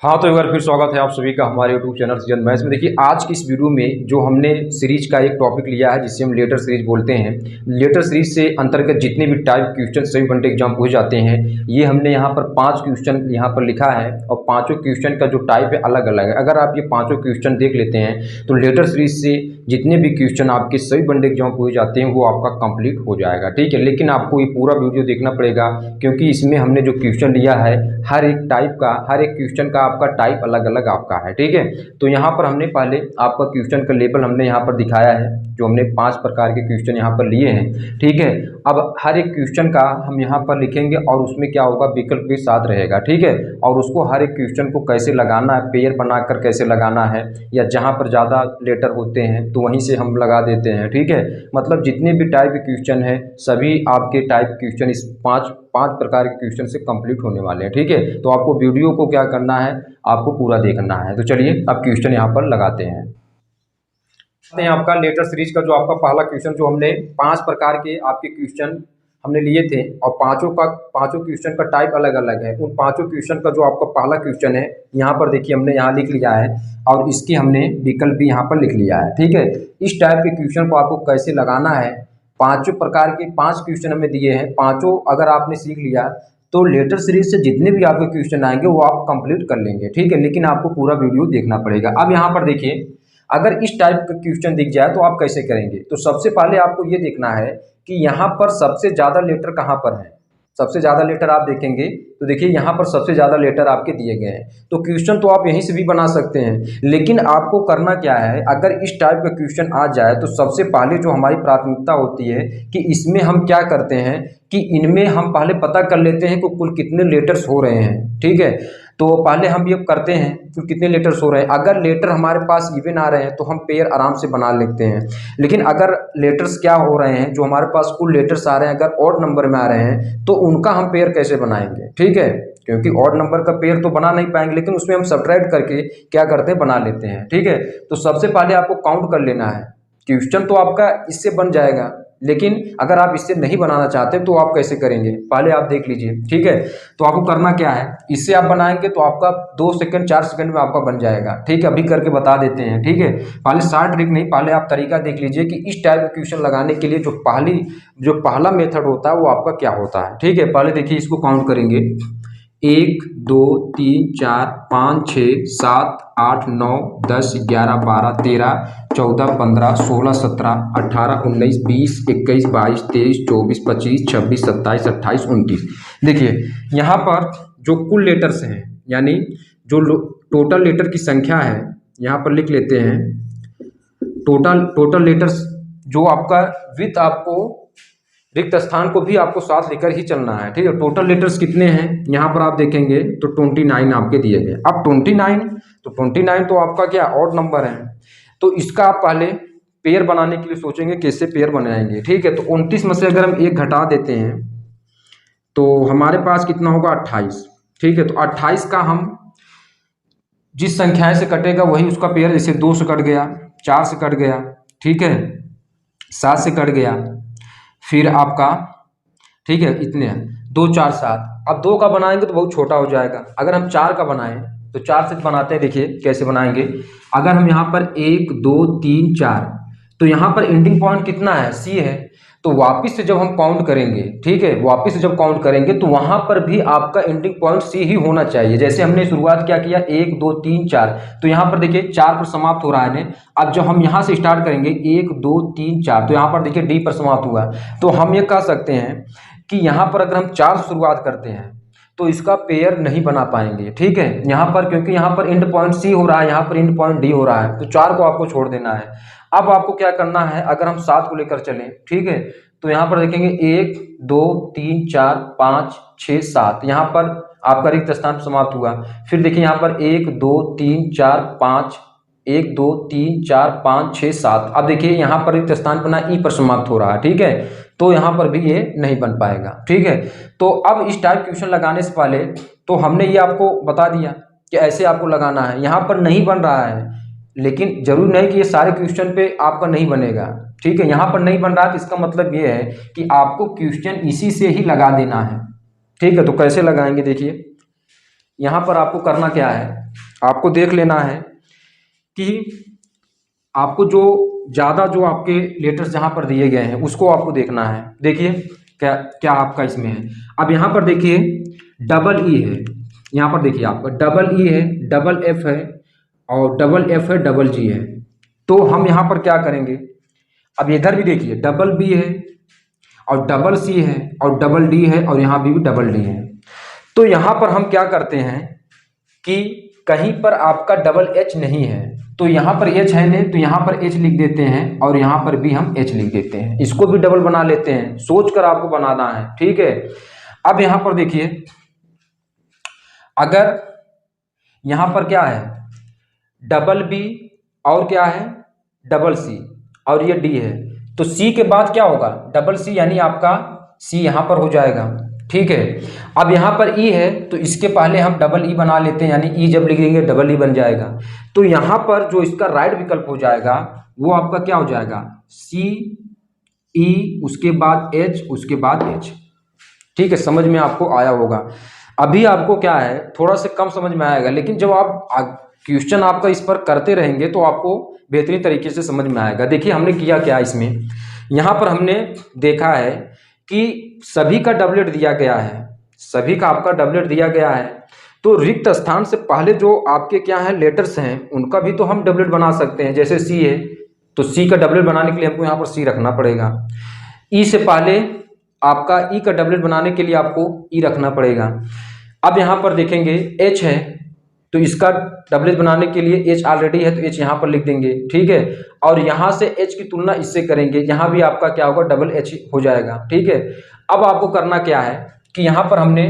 हाँ, तो एक बार फिर स्वागत है आप सभी का हमारे यूट्यूब चैनल सीजन मैथ्स में। देखिए आज की इस वीडियो में जो हमने सीरीज का एक टॉपिक लिया है जिसे हम लेटर सीरीज बोलते हैं। लेटर सीरीज से अंतर्गत जितने भी टाइप क्वेश्चन सभी बनते एग्जाम हो जाते हैं, ये हमने यहाँ पर 5 क्वेश्चन यहाँ पर लिखा है और पाँचों क्वेश्चन का जो टाइप है अलग अलग है। अगर आप ये पाँचों क्वेश्चन देख लेते हैं तो लेटर सीरीज से जितने भी क्वेश्चन आपके सभी बनते एग्जाम हो जाते हैं वो आपका कंप्लीट हो जाएगा, ठीक है। लेकिन आपको ये पूरा वीडियो देखना पड़ेगा क्योंकि इसमें हमने जो क्वेश्चन लिया है हर एक टाइप का, हर एक क्वेश्चन का आपका टाइप अलग अलग आपका है, ठीक है। तो यहाँ पर हमने पहले आपका क्वेश्चन का लेवल हमने यहाँ पर दिखाया है, जो हमने 5 प्रकार के क्वेश्चन यहाँ पर लिए हैं, ठीक है। अब हर एक क्वेश्चन का हम यहाँ पर लिखेंगे और उसमें क्या होगा, विकल्प के साथ रहेगा, ठीक है। और उसको हर एक क्वेश्चन को कैसे लगाना है, पेयर बनाकर कैसे लगाना है, या जहाँ पर ज़्यादा लेटर होते हैं तो वहीं से हम लगा देते हैं, ठीक है। मतलब जितने भी टाइप के क्वेश्चन है सभी आपके टाइप क्वेश्चन इस पाँच प्रकार के क्वेश्चन से कंप्लीट होने वाले हैं, ठीक है। तो आपको वीडियो को क्या करना है, आपको पूरा देखना है। तो चलिए अब क्वेश्चन यहाँ पर लगाते हैं। आपका लेटर सीरीज का जो आपका पहला क्वेश्चन, जो हमने 5 प्रकार के आपके क्वेश्चन हमने लिए थे और पांचों क्वेश्चन का टाइप अलग अलग है। उन पांचों क्वेश्चन का जो आपका पहला क्वेश्चन है यहाँ पर देखिए हमने यहाँ लिख लिया है और इसकी हमने विकल्प भी यहाँ पर लिख लिया है, ठीक है। इस टाइप के क्वेश्चन को आपको कैसे लगाना है, 5 प्रकार के 5 क्वेश्चन हमें दिए हैं, पांचों अगर आपने सीख लिया तो लेटर सीरीज से जितने भी आपके क्वेश्चन आएंगे वो आप कंप्लीट कर लेंगे, ठीक है। लेकिन आपको पूरा वीडियो देखना पड़ेगा। अब यहाँ पर देखिए अगर इस टाइप का क्वेश्चन दिख जाए तो आप कैसे करेंगे। तो सबसे पहले आपको ये देखना है कि यहाँ पर सबसे ज़्यादा लेटर कहाँ पर है। सबसे ज़्यादा लेटर आप देखेंगे तो देखिए यहाँ पर सबसे ज़्यादा लेटर आपके दिए गए हैं। तो क्वेश्चन तो आप यहीं से भी बना सकते हैं, लेकिन आपको करना क्या है, अगर इस टाइप का क्वेश्चन आ जाए तो सबसे पहले जो हमारी प्राथमिकता होती है कि इसमें हम क्या करते हैं कि इनमें हम पहले पता कर लेते हैं कि कुल कितने लेटर्स हो रहे हैं, ठीक है। तो पहले हम ये करते हैं कि कितने लेटर्स हो रहे हैं। अगर लेटर हमारे पास इवन आ रहे हैं तो हम पेयर आराम से बना लेते हैं। लेकिन अगर लेटर्स क्या हो रहे हैं, जो हमारे पास कुल लेटर्स आ रहे हैं अगर ऑड नंबर में आ रहे हैं तो उनका हम पेयर कैसे बनाएंगे, ठीक है। क्योंकि ऑड नंबर का पेयर तो बना नहीं पाएंगे, लेकिन उसमें हम सब्ट्रैक्ट करके क्या करते हैं, बना लेते हैं, ठीक है। तो सबसे पहले आपको काउंट कर लेना है। क्वेश्चन तो आपका इससे बन जाएगा, लेकिन अगर आप इससे नहीं बनाना चाहते तो आप कैसे करेंगे पहले आप देख लीजिए, ठीक है। तो आपको करना क्या है, इससे आप बनाएंगे तो आपका 2 सेकंड 4 सेकंड में आपका बन जाएगा, ठीक है। अभी करके बता देते हैं, ठीक है। पहले शॉर्ट ट्रिक नहीं, पहले आप तरीका देख लीजिए कि इस टाइप का क्वेश्चन लगाने के लिए जो पहला मेथड होता है वो आपका क्या होता है, ठीक है। पहले देखिए इसको काउंट करेंगे, 1 2 3 4 5 6 7 8 9 10 11 12 13 14 15 16 17 18 19 20 21 22 23 24 25 26 27 28 29। देखिए यहाँ पर जो कुल लेटर्स हैं, यानी जो टोटल लेटर की संख्या है यहाँ पर लिख लेते हैं। टोटल लेटर्स जो आपका विथ आपको रिक्त स्थान को भी आपको साथ लेकर ही चलना है, ठीक है। टोटल लेटर्स कितने हैं यहाँ पर आप देखेंगे तो 29 आपके दिए गए। अब 29 तो आपका क्या ऑड नंबर है, तो इसका आप पहले पेयर बनाने के लिए सोचेंगे कैसे पेयर बनाएंगे, ठीक है। तो 29 में से अगर हम 1 घटा देते हैं तो हमारे पास कितना होगा, 28, ठीक है। तो 28 का हम जिस संख्या से कटेगा वही उसका पेयर, जैसे 2 से कट गया, 4 से कट गया, ठीक है, 7 से कट गया, फिर आपका, ठीक है, इतने 2 4 7। अब 2 का बनाएंगे तो बहुत छोटा हो जाएगा। अगर हम 4 का बनाएं तो 4 से बनाते हैं, देखिए कैसे बनाएंगे। अगर हम यहाँ पर 1 2 3 4, तो यहाँ पर एंडिंग पॉइंट कितना है, सी है। तो वापस से जब हम काउंट करेंगे, ठीक है, वापस से जब काउंट करेंगे तो वहां पर भी आपका एंडिंग पॉइंट सी ही होना चाहिए। जैसे हमने शुरुआत क्या किया, 1 2 3 4, तो यहाँ पर देखिए 4 पर समाप्त हो रहा है। अब जब हम यहाँ से स्टार्ट करेंगे 1 2 3 4, तो यहाँ पर देखिए डी पर समाप्त हुआ। तो हम ये कह सकते हैं कि यहाँ पर अगर हम 4 से शुरुआत करते हैं तो इसका पेयर नहीं बना पाएंगे, ठीक है। यहाँ पर क्योंकि यहाँ पर एंड पॉइंट सी हो रहा है, यहाँ पर एंड पॉइंट डी हो रहा है, तो 4 को आपको छोड़ देना है। अब आपको क्या करना है, अगर हम 7 को लेकर चलें, ठीक है, तो यहाँ पर देखेंगे 1 2 3 4 5 6 7, यहाँ पर आपका रिक्त स्थान समाप्त हुआ। फिर देखिए यहाँ पर 1 2 3 4 5, 1 2 3 4 5 6 7। अब देखिए यहाँ पर रिक्त स्थान बना, ई पर समाप्त हो रहा है, ठीक है। तो यहाँ पर भी ये नहीं बन पाएगा, ठीक है। तो अब इस टाइप क्वेश्चन लगाने से पहले तो हमने ये आपको बता दिया कि ऐसे आपको लगाना है। यहाँ पर नहीं बन रहा है, लेकिन जरूर नहीं कि ये सारे क्वेश्चन पे आपका नहीं बनेगा, ठीक है। यहाँ पर नहीं बन रहा है तो इसका मतलब ये है कि आपको क्वेश्चन इसी से ही लगा देना है, ठीक है। तो कैसे लगाएंगे, देखिए यहाँ पर आपको करना क्या है, आपको देख लेना है कि आपको जो ज़्यादा जो आपके लेटर्स जहाँ पर दिए गए हैं उसको आपको देखना है। देखिए क्या क्या आपका इसमें है। अब यहाँ पर देखिए डबल ई है, यहाँ पर देखिए आपका डबल ई है, डबल एफ है और डबल एफ है, डबल जी है। तो हम यहाँ पर क्या करेंगे, अब इधर भी देखिए डबल बी है और डबल सी है और डबल डी है और यहाँ भी डबल डी है। तो यहाँ पर हम क्या करते हैं कि कहीं पर आपका डबल एच नहीं है, तो यहाँ पर एच है नहीं तो यहाँ पर एच लिख देते हैं और यहाँ पर भी हम एच लिख देते हैं, इसको भी डबल बना लेते हैं, सोच कर आपको बनाना है, ठीक है। अब यहाँ पर देखिए अगर यहाँ पर क्या है डबल बी और क्या है डबल सी और ये डी है, तो सी के बाद क्या होगा डबल सी, यानी आपका सी यहाँ पर हो जाएगा, ठीक है। अब यहाँ पर ई है तो इसके पहले हम डबल ई बना लेते हैं, यानी ई जब लिखेंगे डबल ई बन जाएगा। तो यहाँ पर जो इसका राइट विकल्प हो जाएगा वो आपका क्या हो जाएगा सी ई, उसके बाद एच, उसके बाद एच, ठीक है। समझ में आपको आया होगा। अभी आपको क्या है थोड़ा सा कम समझ में आएगा, लेकिन जब आप क्वेश्चन आपका इस पर करते रहेंगे तो आपको बेहतरीन तरीके से समझ में आएगा। देखिए हमने किया क्या इसमें, यहाँ पर हमने देखा है कि सभी का डबलेट दिया गया है, सभी का आपका डबलेट दिया गया है, तो रिक्त स्थान से पहले जो आपके क्या है लेटर्स हैं उनका भी तो हम डबलेट बना सकते हैं। जैसे सी है तो सी का डबलेट बनाने के लिए हमको यहाँ पर सी रखना पड़ेगा। ई से पहले आपका ई का डबलेट बनाने के लिए आपको ई रखना पड़ेगा। अब यहाँ पर देखेंगे एच है तो इसका डबलेट बनाने के लिए एच ऑलरेडी है तो एच यहाँ पर लिख देंगे, ठीक है। और यहाँ से एच की तुलना इससे करेंगे, यहाँ भी आपका क्या होगा डबल एच हो जाएगा, ठीक है। अब आपको करना क्या है कि यहाँ पर हमने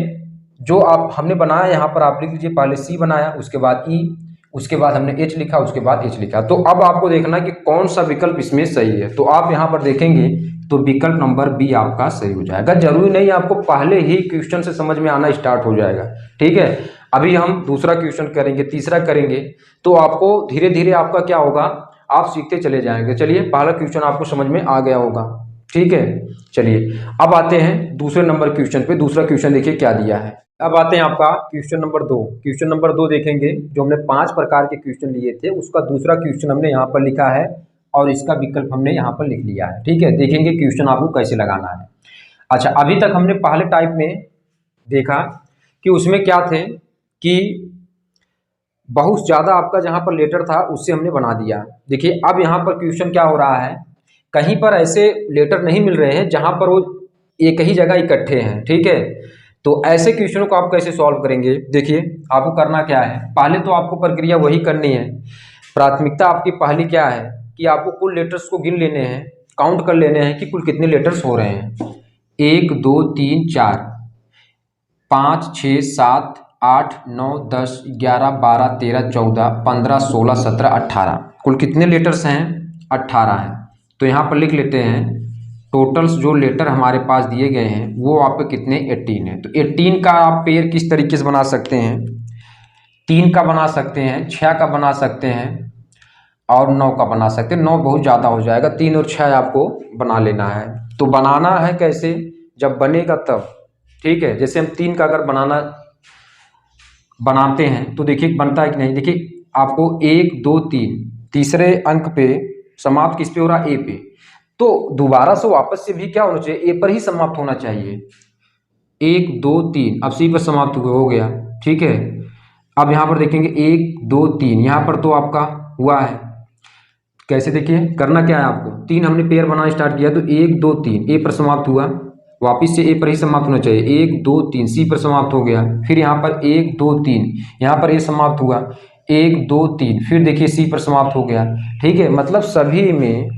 जो हमने बनाया यहाँ पर आप लिख लीजिए, पहले सी बनाया, उसके बाद ई, उसके बाद हमने एच लिखा, उसके बाद एच लिखा। तो अब आपको देखना कि कौन सा विकल्प इसमें सही है, तो आप यहाँ पर देखेंगे तो विकल्प नंबर बी आपका सही हो जाएगा। जरूरी नहीं आपको पहले ही क्वेश्चन से समझ में आना स्टार्ट हो जाएगा, ठीक है। अभी हम दूसरा क्वेश्चन करेंगे, तीसरा करेंगे, तो आपको धीरे धीरे आपका क्या होगा आप सीखते चले जाएंगे। चलिए पहला क्वेश्चन आपको समझ में आ गया होगा, ठीक है। चलिए अब आते हैं दूसरे नंबर क्वेश्चन पे। दूसरा क्वेश्चन देखिए क्या दिया है। अब आते हैं आपका क्वेश्चन नंबर 2। क्वेश्चन नंबर 2 देखेंगे, जो हमने 5 प्रकार के क्वेश्चन लिए थे उसका दूसरा क्वेश्चन हमने यहाँ पर लिखा है और इसका विकल्प हमने यहाँ पर लिख लिया है, ठीक है। देखेंगे क्वेश्चन आपको कैसे लगाना है। अच्छा, अभी तक हमने पहले टाइप में देखा कि उसमें क्या थे कि बहुत ज़्यादा आपका जहाँ पर लेटर था उससे हमने बना दिया। देखिए अब यहाँ पर क्वेश्चन क्या हो रहा है, कहीं पर ऐसे लेटर नहीं मिल रहे हैं जहाँ पर वो एक ही जगह इकट्ठे हैं, ठीक है। तो ऐसे क्वेश्चनों को आप कैसे सॉल्व करेंगे, देखिए आपको करना क्या है, पहले तो आपको प्रक्रिया वही करनी है। प्राथमिकता आपकी पहली क्या है कि आपको कुल लेटर्स को गिन लेने हैं, काउंट कर लेने हैं कि कुल कितने लेटर्स हो रहे हैं। 1 2 3 4 5 6 7 8 9 10 11 12 13 14 15 16 17 18, कुल कितने लेटर्स हैं 18 हैं। तो यहाँ पर लिख लेते हैं टोटल्स जो लेटर हमारे पास दिए गए हैं वो आपके कितने 18 हैं। तो 18 का आप पेयर किस तरीके से बना सकते हैं, 3 का बना सकते हैं, 6 का बना सकते हैं और 9 का बना सकते हैं। 9 बहुत ज़्यादा हो जाएगा, 3 और 6 आपको बना लेना है। तो बनाना है कैसे, जब बनेगा तब, ठीक है। जैसे हम 3 का अगर बनाते हैं तो देखिए बनता है कि नहीं। देखिए आपको 1 2 3 तीसरे अंक पे समाप्त किस पे हो रहा, ए पे, तो दोबारा से वापस से भी क्या होना चाहिए, ए पर ही समाप्त होना चाहिए। 1 2 3 अब सी पर समाप्त हो गया, ठीक है। अब यहाँ पर देखेंगे 1 2 3 यहाँ पर तो आपका हुआ है। कैसे देखिए करना क्या है आपको, 3 हमने पेयर बनाना स्टार्ट किया तो 1 2 3 ए पर समाप्त हुआ, वापिस से ए पर ही समाप्त होना चाहिए। 1 2 3 सी पर समाप्त हो गया, फिर यहाँ पर 1 2 3 यहाँ पर ए समाप्त हुआ, 1 2 3 फिर देखिए सी पर समाप्त हो गया, ठीक है। मतलब सभी में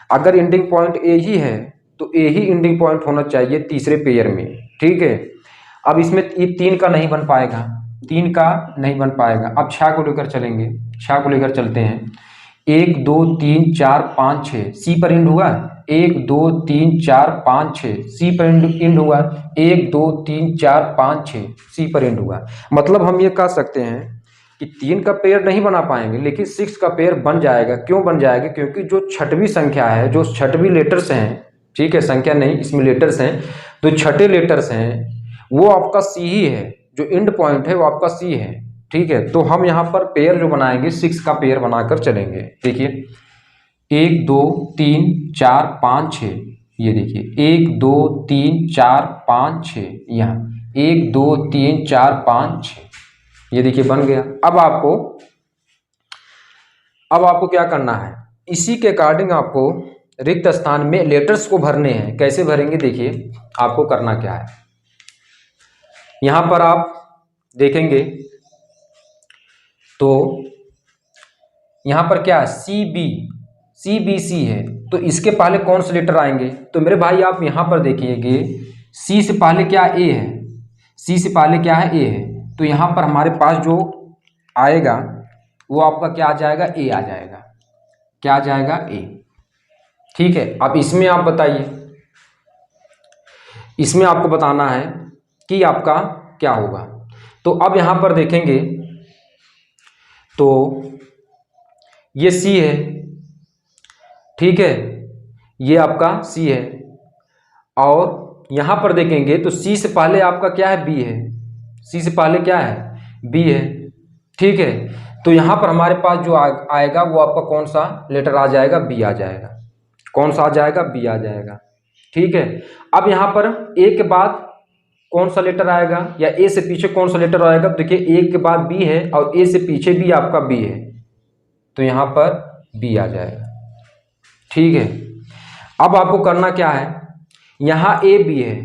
अगर एंडिंग पॉइंट ए ही है तो ए ही एंडिंग पॉइंट होना चाहिए तीसरे पेयर में, ठीक है। अब इसमें ये 3 का नहीं बन पाएगा, 3 का नहीं बन पाएगा। अब 6 को लेकर चलेंगे, 6 को लेकर चलते हैं। 1 2 3 4 5 6 सी पर एंड हुआ, 1 2 3 4 5 6 सी पर एंड हुआ, 1 2 3 4 5 6 सी पर एंड हुआ। मतलब हम ये कह सकते हैं कि 3 का पेयर नहीं बना पाएंगे लेकिन 6 का पेयर बन जाएगा। क्यों बन जाएगा, क्योंकि जो छठवीं संख्या है, जो छठवीं लेटर्स हैं, ठीक है, संख्या नहीं इसमें लेटर्स हैं, तो छठे लेटर्स हैं वो आपका सी ही है, जो एंड पॉइंट है वो आपका सी है। ठीक है, तो हम यहाँ पर पेयर जो बनाएंगे 6 का पेयर बनाकर चलेंगे। देखिए 1 2 3 4 5 6, ये देखिए 1 2 3 4 5 6, यहाँ 1 2 3 4 5 6, ये देखिए बन गया। अब आपको क्या करना है, इसी के अकॉर्डिंग आपको रिक्त स्थान में लेटर्स को भरने हैं। कैसे भरेंगे, देखिए आपको करना क्या है। यहाँ पर आप देखेंगे तो यहाँ पर क्या है, CBC है, तो इसके पहले कौन से लेटर आएंगे। तो मेरे भाई आप यहाँ पर देखिएगे सी से पहले क्या ए है, सी से पहले क्या है, ए है, तो यहाँ पर हमारे पास जो आएगा वो आपका क्या आ जाएगा, ए आ जाएगा। क्या आ जाएगा, ए। ठीक है, अब इसमें आप बताइए, इसमें आपको बताना है कि आपका क्या होगा। तो अब यहाँ पर देखेंगे तो ये सी है, ठीक है, ये आपका सी है, और यहाँ पर देखेंगे तो सी से पहले आपका क्या है, बी है, सी से पहले क्या है, बी है। ठीक है, तो यहाँ पर हमारे पास जो आएगा वो आपका कौन सा लेटर आ जाएगा, बी आ जाएगा। कौन सा आ जाएगा, बी आ जाएगा। ठीक है, अब यहाँ पर ए के बाद कौन सा लेटर आएगा, या ए से पीछे कौन सा लेटर आएगा। देखिए ए के बाद बी है और ए से पीछे भी आपका बी है, तो यहाँ पर बी आ जाएगा। ठीक है, अब आपको करना क्या है, यहाँ ए बी है,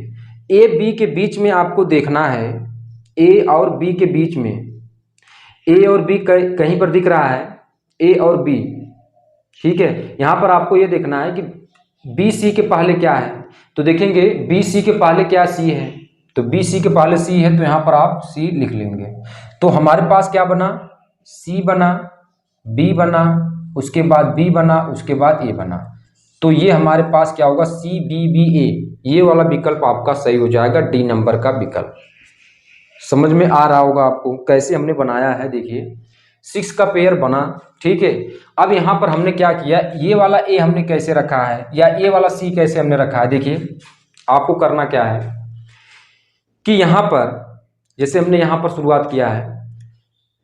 ए बी के बीच में आपको देखना है, ए और बी के बीच में, ए और बी कहीं पर दिख रहा है, ए और बी। ठीक है, यहाँ पर आपको ये देखना है कि बी सी के पहले क्या है, तो देखेंगे बी सी के पहले क्या, सी है, तो बी सी के पहले सी है, तो यहाँ पर आप सी लिख लेंगे। तो हमारे पास क्या बना, सी बना, बी बना, उसके बाद बी बना, उसके बाद ए बना। तो ये हमारे पास क्या होगा, सी बी बी ए, ये वाला विकल्प आपका सही हो जाएगा, डी नंबर का विकल्प। समझ में आ रहा होगा आपको कैसे हमने बनाया है। देखिए 6 का पेयर बना। ठीक है, अब यहाँ पर हमने क्या किया, ये वाला ए हमने कैसे रखा है, या ये वाला सी कैसे हमने रखा है। देखिए आपको करना क्या है कि यहाँ पर जैसे हमने यहाँ पर शुरुआत किया है,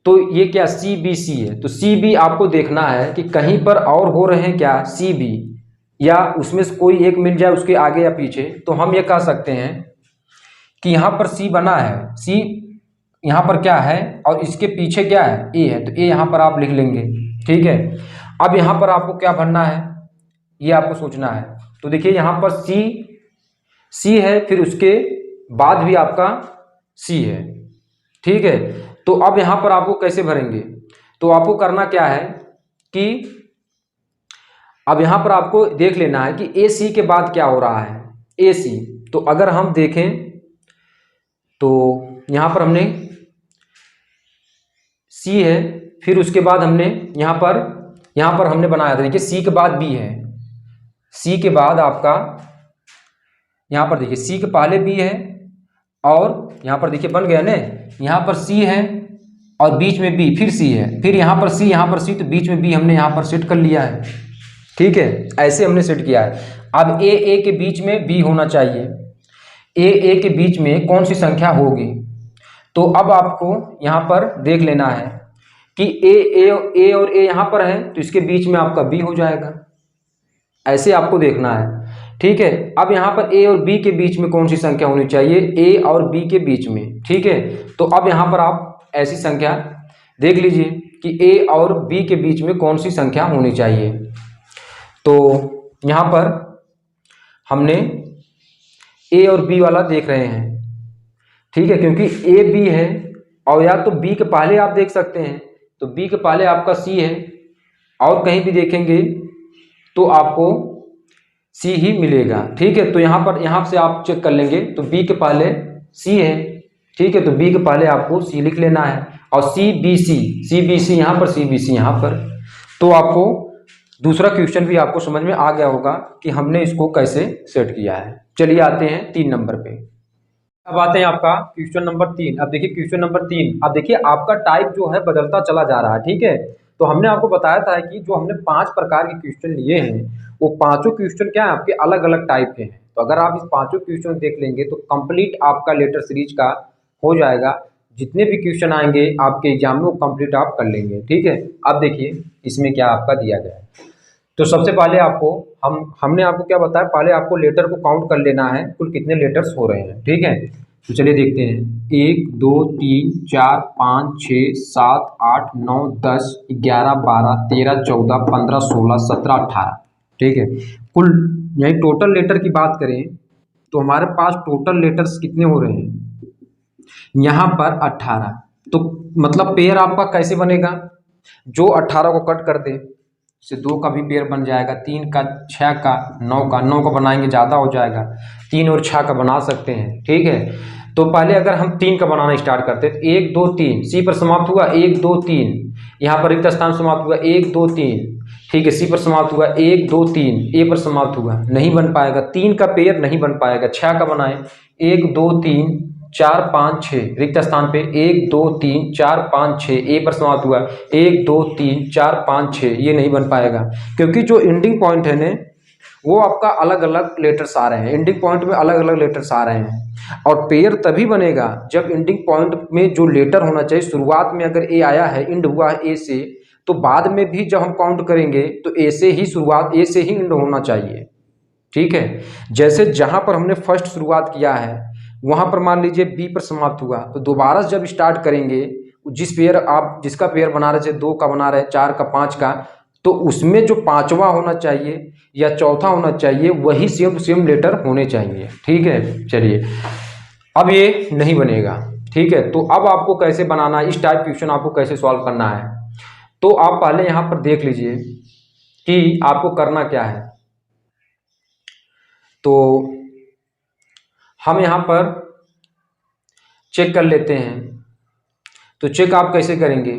तो ये क्या, सी बी सी है, तो सी बी आपको देखना है कि कहीं पर और हो रहे हैं क्या, सी बी, या उसमें से कोई एक मिल जाए उसके आगे या पीछे। तो हम ये कह सकते हैं कि यहाँ पर सी बना है, सी यहाँ पर क्या है और इसके पीछे क्या है, ए है, तो ए यहाँ पर आप लिख लेंगे। ठीक है, अब यहाँ पर आपको क्या भरना है, ये आपको सोचना है। तो देखिए यहाँ पर सी है, फिर उसके बाद भी आपका सी है। ठीक है, तो अब यहाँ पर आपको कैसे भरेंगे, तो आपको करना क्या है कि अब यहाँ पर आपको देख लेना है कि ए सी के बाद क्या हो रहा है, ए सी। तो अगर हम देखें तो यहाँ पर हमने सी है, फिर उसके बाद हमने यहाँ पर हमने बनाया था, देखिए सी के बाद बी है, सी के बाद आपका यहाँ पर देखिए सी के पहले बी है, और यहाँ पर देखिए बन गया ना, यहाँ पर सी है और बीच में बी, फिर सी है, फिर यहाँ पर सी, तो बीच में बी हमने यहाँ पर सेट कर लिया है। ठीक है, ऐसे हमने सेट किया है। अब ए के बीच में बी होना चाहिए, ए के बीच में कौन सी संख्या होगी। तो अब आपको यहाँ पर देख लेना है कि ए और ए यहाँ पर है, तो इसके बीच में आपका बी हो जाएगा। ऐसे आपको देखना है। ठीक है, अब यहाँ पर ए और बी के बीच में कौन सी संख्या होनी चाहिए, ए और बी के बीच में। ठीक है, तो अब यहाँ पर आप ऐसी संख्या देख लीजिए कि ए और बी के बीच में कौन सी संख्या होनी चाहिए। तो यहाँ पर हमने ए और बी वाला देख रहे हैं। ठीक है, क्योंकि ए बी है, और या तो बी के पहले आप देख सकते हैं, तो बी के पहले आपका सी है, और कहीं भी देखेंगे तो आपको सी ही मिलेगा। ठीक है, तो यहाँ से आप चेक कर लेंगे, तो बी के पहले सी है। ठीक है, तो बी के पहले आपको सी लिख लेना है, और सी बी सी यहाँ पर, सी बी सी यहाँ पर। तो आपको दूसरा क्वेश्चन भी आपको समझ में आ गया होगा कि हमने इसको कैसे सेट किया है। चलिए आते हैं 3 नंबर पे। अब आते हैं आपका क्वेश्चन नंबर 3। अब देखिए क्वेश्चन नंबर 3, अब देखिए आपका टाइप जो है बदलता चला जा रहा है। ठीक है, तो हमने आपको बताया था कि जो हमने 5 प्रकार के क्वेश्चन लिए हैं, वो पांचों क्वेश्चन क्या है, आपके अलग अलग टाइप के हैं। तो अगर आप इस पांचों क्वेश्चन देख लेंगे तो कंप्लीट आपका लेटर सीरीज का हो जाएगा। जितने भी क्वेश्चन आएंगे आपके एग्जाम में वो कंप्लीट आप कर लेंगे। ठीक है, अब देखिए इसमें क्या आपका दिया गया है। तो सबसे पहले आपको हमने आपको क्या बताया, पहले आपको लेटर को काउंट कर लेना है, कुल कितने लेटर्स हो रहे हैं। ठीक है, तो चलिए देखते हैं, 1 2 3 4 5 6 7 8 9 10 11 12 13 14 15 16 17 18। ठीक है, कुल यही टोटल लेटर की बात करें तो हमारे पास टोटल लेटर्स कितने हो रहे हैं यहाँ पर 18। तो मतलब पेयर आपका कैसे बनेगा, जो 18 को कट कर दे से 2 का भी पेयर बन जाएगा, 3 का, 6 का, 9 का बनाएंगे ज़्यादा हो जाएगा, 3 और 6 का बना सकते हैं। ठीक है, तो पहले अगर हम 3 का बनाना स्टार्ट करते हैं तो 1 2 3 सी पर समाप्त हुआ, 1 2 3 यहाँ पर रिक्त स्थान समाप्त हुआ, 1 2 3। ठीक है, सी पर समाप्त हुआ, 1 2 3 ए पर समाप्त हुआ, नहीं बन पाएगा, 3 का पेयर नहीं बन पाएगा। 6 का बनाए, 1 2 3 4 5 6 रिक्त स्थान पे 1 2 3 4 5 6 ए पर समाप्त हुआ, 1 2 3 4 5 6, ये नहीं बन पाएगा क्योंकि जो एंडिंग पॉइंट है ना वो आपका अलग अलग लेटर्स आ रहे हैं, एंडिंग पॉइंट में अलग अलग लेटर्स आ रहे हैं। और पेयर तभी बनेगा जब एंडिंग पॉइंट में जो लेटर होना चाहिए, शुरुआत में अगर ए आया है, एंड हुआ है ए से, तो बाद में भी जब हम काउंट करेंगे तो ए से ही शुरुआत, ए से ही एंड होना चाहिए। ठीक है, जैसे जहां पर हमने फर्स्ट शुरुआत किया है वहां पर मान लीजिए बी पर समाप्त हुआ, तो दोबारा जब स्टार्ट करेंगे जिस पेयर आप जिसका पेयर बना रहे थे, 2 का बना रहे, 4 का, 5 का, तो उसमें जो 5वां होना चाहिए या चौथा होना चाहिए वही सेम सेम लेटर होने चाहिए। ठीक है, चलिए अब ये नहीं बनेगा। ठीक है, तो अब आपको कैसे बनाना है, इस टाइप क्वेश्चन आपको कैसे सॉल्व करना है, तो आप पहले यहाँ पर देख लीजिए कि आपको करना क्या है। तो हम यहाँ पर चेक कर लेते हैं, तो चेक आप कैसे करेंगे,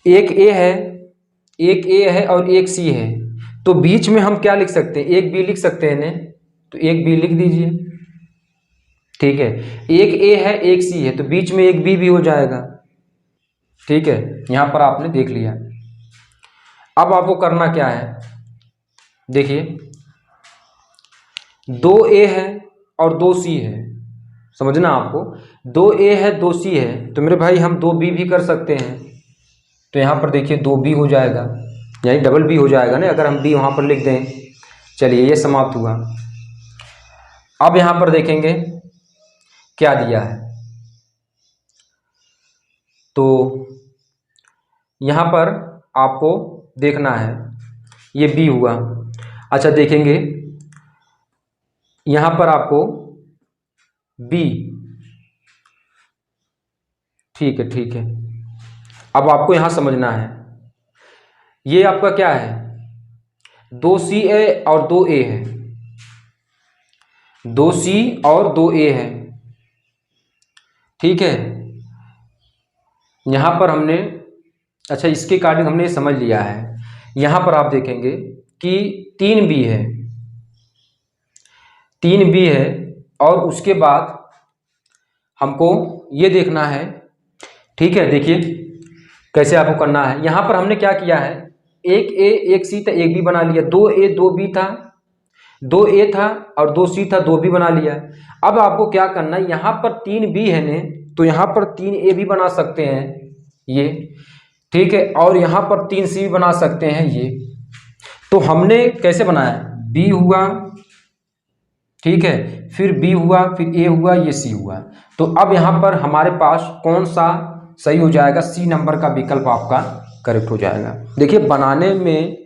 एक ए है और एक सी है, तो बीच में हम क्या लिख सकते हैं, एक बी लिख सकते हैं ने, तो एक बी लिख दीजिए। ठीक है, एक ए है एक सी है, तो बीच में एक बी भी हो जाएगा। ठीक है, यहाँ पर आपने देख लिया। अब आपको करना क्या है, देखिए 2 ए है और 2 सी है, समझना आपको, 2 ए है 2 सी है, तो मेरे भाई हम 2 बी भी कर सकते हैं। तो यहाँ पर देखिए 2 बी हो जाएगा, यानी डबल बी हो जाएगा ना अगर हम बी वहाँ पर लिख दें। चलिए ये समाप्त हुआ। अब यहाँ पर देखेंगे क्या दिया है, तो यहाँ पर आपको देखना है, ये बी हुआ। अच्छा देखेंगे यहाँ पर आपको बी, ठीक है ठीक है। अब आपको यहाँ समझना है, ये आपका क्या है, 2 सी ए और 2 ए है, 2 सी और 2 ए है। ठीक है, यहाँ पर हमने, अच्छा इसके अकॉर्डिंग हमने समझ लिया है। यहाँ पर आप देखेंगे कि 3 बी है, 3 बी है, और उसके बाद हमको ये देखना है। ठीक है, देखिए कैसे आपको करना है। यहाँ पर हमने क्या किया है, एक ए एक सी था, एक बी बना लिया, 2 ए 2 बी था, 2 ए था और 2 सी था, 2 बी बना लिया। अब आपको क्या करना है, यहाँ पर 3 बी है ने, तो यहाँ पर 3 ए भी बना सकते हैं ये। ठीक है, और यहाँ पर 3 सी भी बना सकते हैं ये। तो हमने कैसे बनाया, बी हुआ, ठीक है, फिर बी हुआ, फिर ए हुआ, ये सी हुआ। तो अब यहाँ पर हमारे पास कौन सा सही हो जाएगा, सी नंबर का विकल्प आपका करेक्ट हो जाएगा। देखिए बनाने में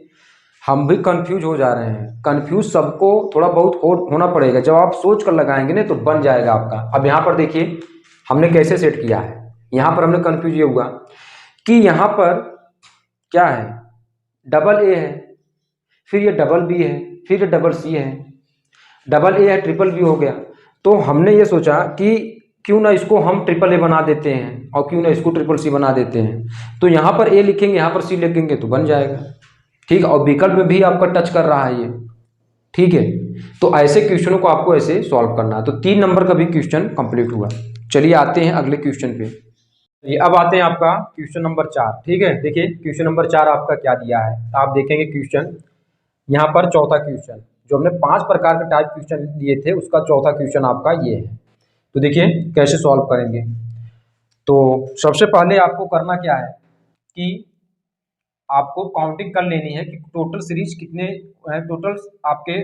हम भी कंफ्यूज हो जा रहे हैं, कंफ्यूज सबको थोड़ा बहुत होना पड़ेगा, जब आप सोच कर लगाएंगे ना तो बन जाएगा आपका। अब यहाँ पर देखिए हमने कैसे सेट किया है, यहाँ पर हमने कंफ्यूज ये हुआ कि यहाँ पर क्या है, डबल ए है, फिर ये डबल बी है, फिर ये डबल सी है, डबल ए है, ट्रिपल बी हो गया। तो हमने ये सोचा कि क्यों ना इसको हम ट्रिपल ए बना देते हैं और क्यों ना इसको ट्रिपल सी बना देते हैं। तो यहाँ पर ए लिखेंगे, यहाँ पर सी लिखेंगे तो बन जाएगा। ठीक है, और विकल्प में भी आपका टच कर रहा है ये। ठीक है, तो ऐसे क्वेश्चनों को आपको ऐसे सॉल्व करना है। तो 3 नंबर का भी क्वेश्चन कंप्लीट हुआ। चलिए आते हैं अगले क्वेश्चन पे। ये अब आते हैं आपका क्वेश्चन नंबर 4। ठीक है, देखिए क्वेश्चन नंबर 4 आपका क्या दिया है, आप देखेंगे क्वेश्चन यहाँ पर चौथा क्वेश्चन, जो हमने 5 प्रकार के टाइप क्वेश्चन लिए थे उसका चौथा क्वेश्चन आपका ये है। तो देखिए कैसे सॉल्व करेंगे। तो सबसे पहले आपको करना क्या है कि आपको काउंटिंग कर लेनी है कि टोटल सीरीज कितने है, टोटल आपके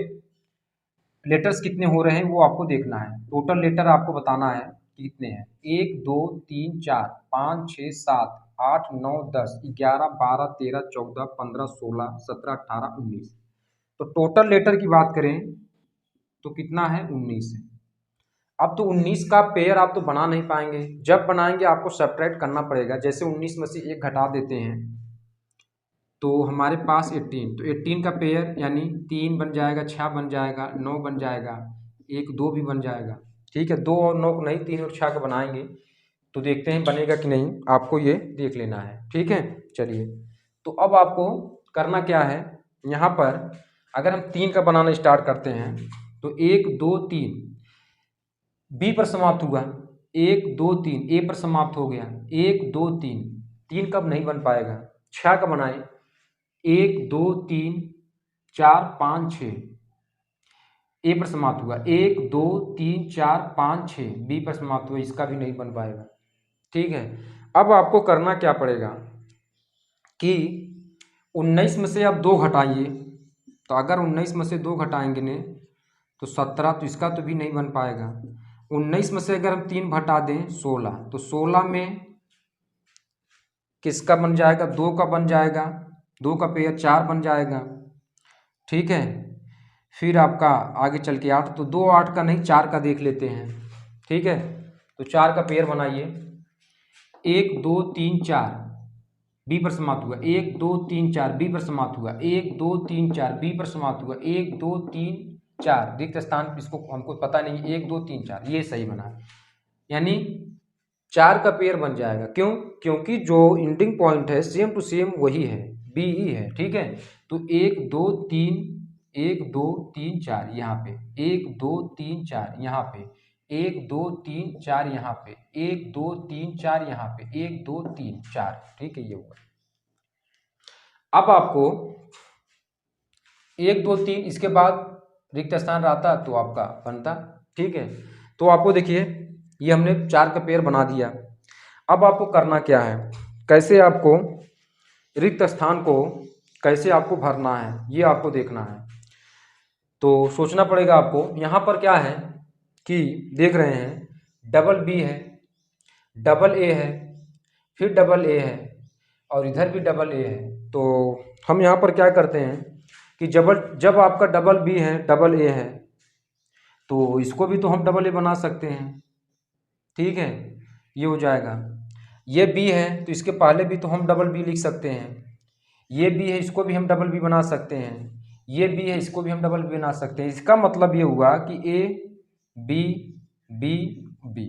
लेटर्स कितने हो रहे हैं वो आपको देखना है। टोटल लेटर आपको बताना है कि कितने हैं। 1 2 3 4 5 6 7 8 9 10 11 12 13 14 15 16 17 18 19। तो टोटल लेटर की बात करें तो कितना है, 19 है। अब तो 19 का पेयर आप तो बना नहीं पाएंगे, जब बनाएंगे आपको सब्ट्रैक्ट करना पड़ेगा। जैसे 19 में से एक घटा देते हैं तो हमारे पास 18, तो 18 का पेयर यानी 3 बन जाएगा, 6 बन जाएगा, 9 बन जाएगा, 1 2 भी बन जाएगा। ठीक है, 2 और 9 को नहीं, 3 और 6 का बनाएंगे तो देखते हैं बनेगा कि नहीं, आपको ये देख लेना है। ठीक है, चलिए तो अब आपको करना क्या है, यहाँ पर अगर हम 3 का बनाना स्टार्ट करते हैं तो 1 2 3 बी पर समाप्त हुआ, 1 2 3 ए पर समाप्त हो गया, 1 2 3 3 कब नहीं बन पाएगा, 6 का बनाए, 1 2 3 4 5 6 ए पर समाप्त हुआ, 1 2 3 4 5 6 बी पर समाप्त हुआ, इसका भी नहीं बन पाएगा। ठीक है, अब आपको करना क्या पड़ेगा कि 19 में से आप 2 घटाइए, तो अगर 19 में से 2 घटाएंगे ने तो 17, तो इसका तो भी नहीं बन पाएगा। 19 में से अगर हम 3 घटा दें 16, तो 16 में किसका बन जाएगा, 2 का बन जाएगा, 2 का पेयर 4 बन जाएगा। ठीक है, फिर आपका आगे चल के 8, तो 2 8 का नहीं 4 का देख लेते हैं। ठीक है, तो 4 का पेयर बनाइए, 1 2 3 4 बी पर समाप्त हुआ, 1 2 3 4 बी पर समाप्त हुआ, 1 2 3 4 बी पर समाप्त हुआ, 1 2 3 4 रिक्त स्थान, इसको हमको पता नहीं, 1 2 3 4 ये सही बना, यानी 4 का पेयर बन जाएगा। क्यों, क्योंकि जो एंडिंग पॉइंट है सेम टू सेम वही है, बी ही है। ठीक है, तो 1 2 3 1 2 3 4 यहाँ पे, 1 2 3 4 यहाँ पे, 1 2 3 4 यहाँ पे, 1 2 3 4 यहाँ पे, 1 2 3 4। ठीक है, ये हुआ। अब आपको 1 2 3 इसके बाद रिक्त स्थान रहता तो आपका बनता। ठीक है, तो आपको देखिए ये हमने 4 का पेयर बना दिया। अब आपको करना क्या है, कैसे आपको रिक्त स्थान को कैसे आपको भरना है ये आपको देखना है। तो सोचना पड़ेगा आपको। यहाँ पर क्या है कि देख रहे हैं डबल बी है, डबल ए है, फिर डबल ए है और इधर भी डबल ए है। तो हम यहाँ पर क्या करते हैं कि जब आपका डबल बी है डबल ए है तो इसको भी तो हम डबल ए बना सकते हैं। ठीक है, ये हो जाएगा। ये बी है तो इसके पहले भी तो हम डबल बी लिख सकते हैं। ये बी है, इसको भी हम डबल बी बना सकते हैं। ये बी है, इसको भी हम डबल बी बना सकते हैं। इसका मतलब ये हुआ कि ए बी बी बी।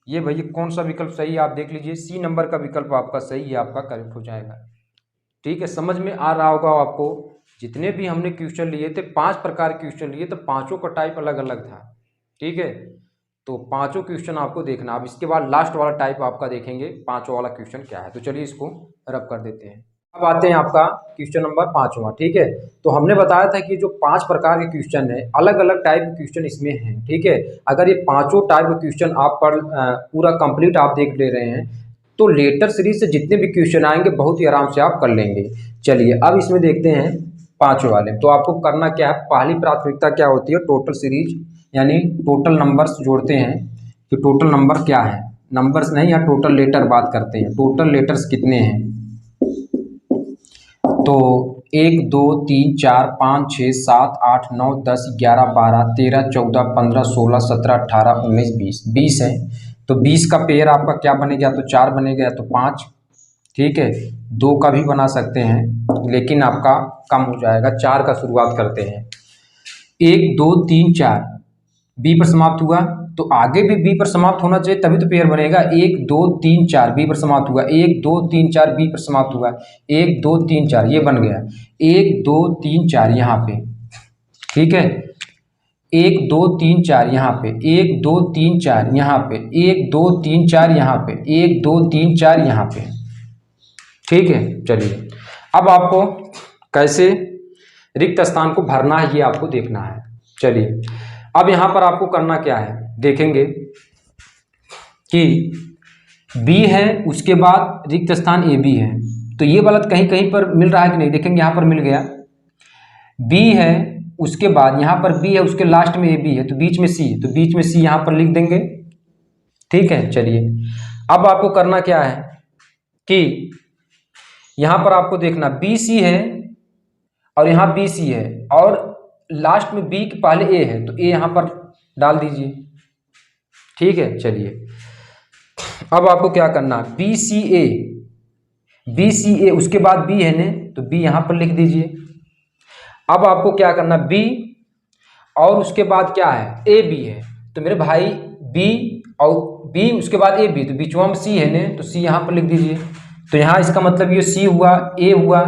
ये भैया कौन सा विकल्प सही है आप देख लीजिए, सी नंबर का विकल्प आपका सही है, आपका करेक्ट हो जाएगा। ठीक है, समझ में आ रहा होगा आपको। जितने भी हमने क्वेश्चन लिए थे 5 प्रकार के क्वेश्चन लिए, तो पांचों का टाइप अलग अलग था। ठीक है, तो पांचों क्वेश्चन आपको देखना। अब इसके बाद लास्ट वाला टाइप आपका देखेंगे पांचों वाला क्वेश्चन क्या है। तो चलिए इसको रब कर देते हैं। अब आते हैं आपका क्वेश्चन नंबर 5वां। ठीक है, तो हमने बताया था कि जो 5 प्रकार के क्वेश्चन है, अलग अलग टाइप के क्वेश्चन इसमें हैं। ठीक है, अगर ये पांचों टाइप के क्वेश्चन आप पर पूरा कंप्लीट आप देख ले रहे हैं तो लेटर सीरीज से जितने भी क्वेश्चन आएंगे बहुत ही आराम से आप कर लेंगे। चलिए अब इसमें देखते हैं 5 वाले। तो आपको करना क्या है, पहली प्राथमिकता क्या होती है, टोटल सीरीज यानी टोटल नंबर्स जोड़ते हैं कि टोटल नंबर क्या है। नंबर्स नहीं, या टोटल लेटर बात करते हैं, टोटल लेटर्स कितने हैं। तो 1 2 3 4 5 6 7 8 9 10 11 12 13 14 15 16 17 18 19 20 20 है। तो 20 का पेयर आपका क्या बनेगा, तो 4 बनेगा या तो 5। ठीक है, 2 का भी बना सकते हैं लेकिन आपका कम हो जाएगा। 4 का शुरुआत करते हैं। 1 2 3 4 बी पर समाप्त हुआ तो आगे भी बी पर समाप्त होना चाहिए तभी तो पेयर बनेगा। 1 2 3 4 बी पर समाप्त हुआ, 1 2 3 4 बी पर समाप्त हुआ, 1 2 3 4 ये बन गया, 1 2 3 4 यहाँ पे। ठीक है, 1 2 3 4 यहाँ पे, 1 2 3 4 यहाँ पे, 1 2 3 4 यहाँ पे, 1 2 3 4 यहाँ पे। ठीक है, चलिए अब आपको कैसे रिक्त स्थान को भरना है ये आपको देखना है। चलिए अब यहाँ पर आपको करना क्या है, देखेंगे कि बी है, उसके बाद रिक्त स्थान ए बी है। तो ये वाला कहीं कहीं पर मिल रहा है कि नहीं, देखेंगे यहाँ पर मिल गया। बी है, उसके बाद यहाँ पर बी है, उसके लास्ट में ए बी है, तो बीच में सी है, तो बीच में सी यहाँ पर लिख देंगे। ठीक है, चलिए अब आपको करना क्या है कि यहाँ पर आपको देखना बी सी है और यहाँ बी सी है और लास्ट में बी के पहले ए है, तो ए यहाँ पर डाल दीजिए। ठीक है, चलिए अब आपको क्या करना, बी सी ए, उसके बाद बी है ने, तो बी यहाँ पर लिख दीजिए। अब आपको क्या करना, बी और उसके बाद क्या है, ए बी है, तो मेरे भाई बी और बी उसके बाद ए बी, तो बीचवा में सी है ने, तो सी यहाँ पर लिख दीजिए। तो यहाँ इसका मतलब ये सी हुआ, ए हुआ,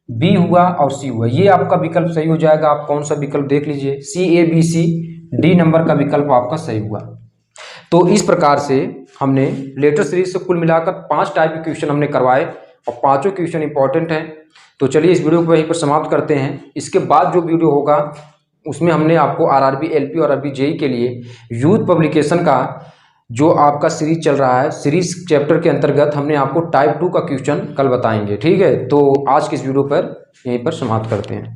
बी हुआ और सी हुआ। ये आपका विकल्प सही हो जाएगा। आप कौन सा विकल्प देख लीजिए, C A B C, D number का विकल्प आपका सही हुआ। तो इस प्रकार से हमने लेटर सीरीज से कुल मिलाकर 5 टाइप के क्वेश्चन हमने करवाए और 5 क्वेश्चन इंपॉर्टेंट हैं। तो चलिए इस वीडियो को यहीं पर समाप्त करते हैं। इसके बाद जो वीडियो होगा उसमें हमने आपको आरआरबी एलपी और आरआरबी जेई के लिए यूथ पब्लिकेशन का जो आपका सीरीज चल रहा है, सीरीज चैप्टर के अंतर्गत हमने आपको टाइप 2 का क्वेश्चन कल बताएंगे। ठीक है, तो आज की इस वीडियो पर यहीं पर समाप्त करते हैं।